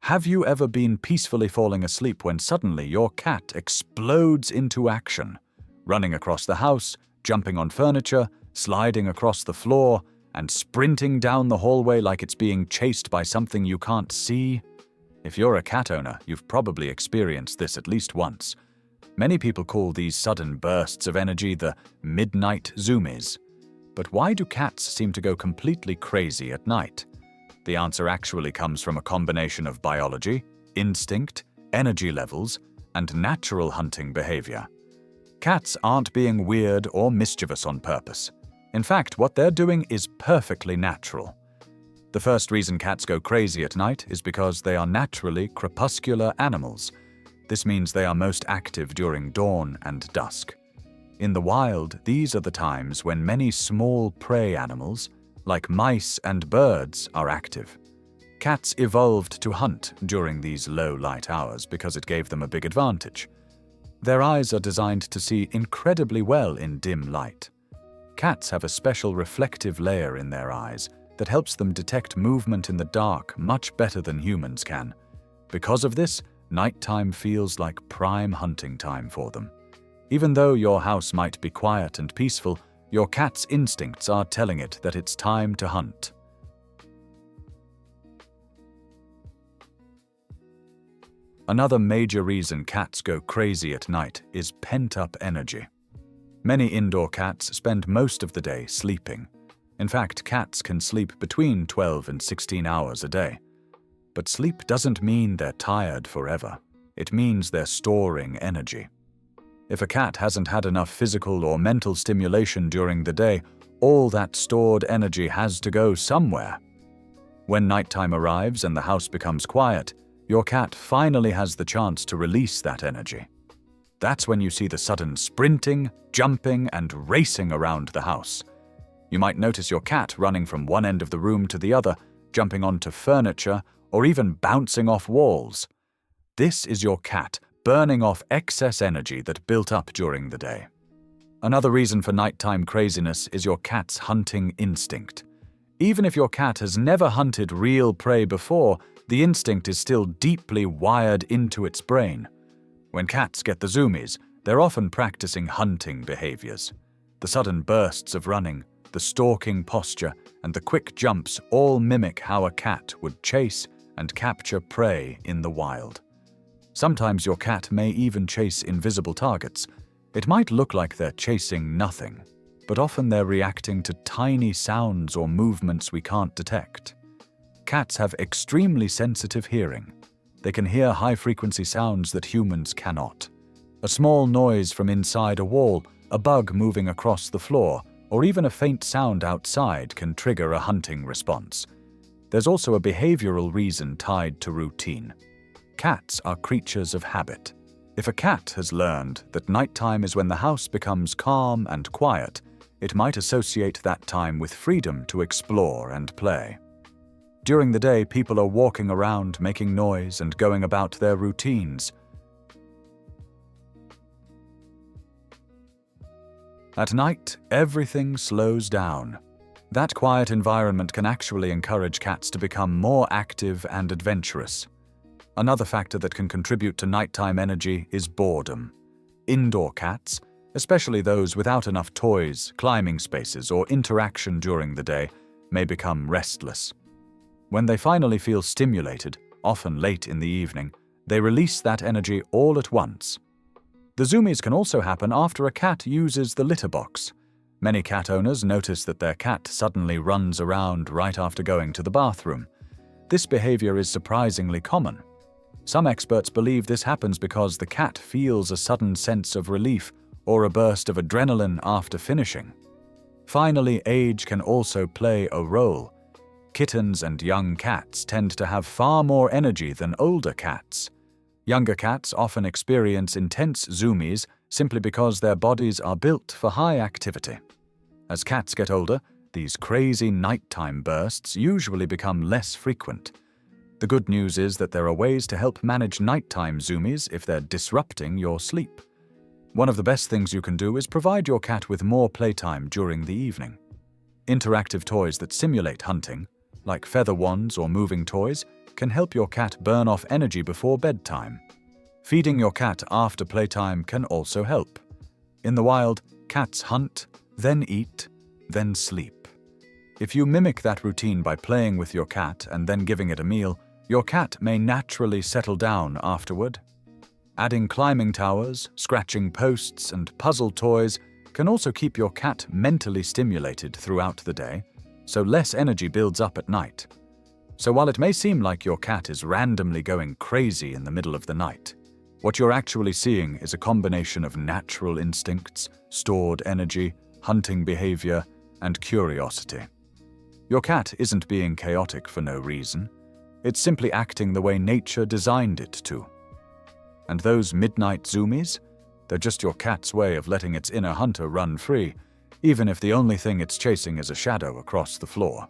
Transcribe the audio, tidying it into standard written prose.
Have you ever been peacefully falling asleep when suddenly your cat explodes into action, running across the house, jumping on furniture, sliding across the floor, and sprinting down the hallway like it's being chased by something you can't see? If you're a cat owner, you've probably experienced this at least once. Many people call these sudden bursts of energy the midnight zoomies. But why do cats seem to go completely crazy at night? The answer actually comes from a combination of biology, instinct, energy levels, and natural hunting behavior. Cats aren't being weird or mischievous on purpose. In fact, what they're doing is perfectly natural. The first reason cats go crazy at night is because they are naturally crepuscular animals. This means they are most active during dawn and dusk. In the wild, these are the times when many small prey animals, like mice and birds, are active. Cats evolved to hunt during these low-light hours because it gave them a big advantage. Their eyes are designed to see incredibly well in dim light. Cats have a special reflective layer in their eyes that helps them detect movement in the dark much better than humans can. Because of this, nighttime feels like prime hunting time for them. Even though your house might be quiet and peaceful, your cat's instincts are telling it that it's time to hunt. Another major reason cats go crazy at night is pent-up energy. Many indoor cats spend most of the day sleeping. In fact, cats can sleep between 12 and 16 hours a day. But sleep doesn't mean they're tired forever. It means they're storing energy. If a cat hasn't had enough physical or mental stimulation during the day, all that stored energy has to go somewhere. When nighttime arrives and the house becomes quiet, your cat finally has the chance to release that energy. That's when you see the sudden sprinting, jumping, and racing around the house. You might notice your cat running from one end of the room to the other, jumping onto furniture, or even bouncing off walls. This is your cat burning off excess energy that built up during the day. Another reason for nighttime craziness is your cat's hunting instinct. Even if your cat has never hunted real prey before, the instinct is still deeply wired into its brain. When cats get the zoomies, they're often practicing hunting behaviors. The sudden bursts of running, the stalking posture, and the quick jumps all mimic how a cat would chase and capture prey in the wild. Sometimes your cat may even chase invisible targets. It might look like they're chasing nothing, but often they're reacting to tiny sounds or movements we can't detect. Cats have extremely sensitive hearing. They can hear high-frequency sounds that humans cannot. A small noise from inside a wall, a bug moving across the floor, or even a faint sound outside can trigger a hunting response. There's also a behavioral reason tied to routine. Cats are creatures of habit. If a cat has learned that nighttime is when the house becomes calm and quiet, it might associate that time with freedom to explore and play. During the day, people are walking around, making noise, and going about their routines. At night, everything slows down. That quiet environment can actually encourage cats to become more active and adventurous. Another factor that can contribute to nighttime energy is boredom. Indoor cats, especially those without enough toys, climbing spaces, or interaction during the day, may become restless. When they finally feel stimulated, often late in the evening, they release that energy all at once. The zoomies can also happen after a cat uses the litter box. Many cat owners notice that their cat suddenly runs around right after going to the bathroom. This behavior is surprisingly common. Some experts believe this happens because the cat feels a sudden sense of relief or a burst of adrenaline after finishing. Finally, age can also play a role. Kittens and young cats tend to have far more energy than older cats. Younger cats often experience intense zoomies simply because their bodies are built for high activity. As cats get older, these crazy nighttime bursts usually become less frequent. The good news is that there are ways to help manage nighttime zoomies if they're disrupting your sleep. One of the best things you can do is provide your cat with more playtime during the evening. Interactive toys that simulate hunting, like feather wands or moving toys, can help your cat burn off energy before bedtime. Feeding your cat after playtime can also help. In the wild, cats hunt, then eat, then sleep. If you mimic that routine by playing with your cat and then giving it a meal, your cat may naturally settle down afterward. Adding climbing towers, scratching posts, and puzzle toys can also keep your cat mentally stimulated throughout the day, so less energy builds up at night. So while it may seem like your cat is randomly going crazy in the middle of the night, what you're actually seeing is a combination of natural instincts, stored energy, hunting behavior, and curiosity. Your cat isn't being chaotic for no reason. It's simply acting the way nature designed it to. And those midnight zoomies? They're just your cat's way of letting its inner hunter run free, even if the only thing it's chasing is a shadow across the floor.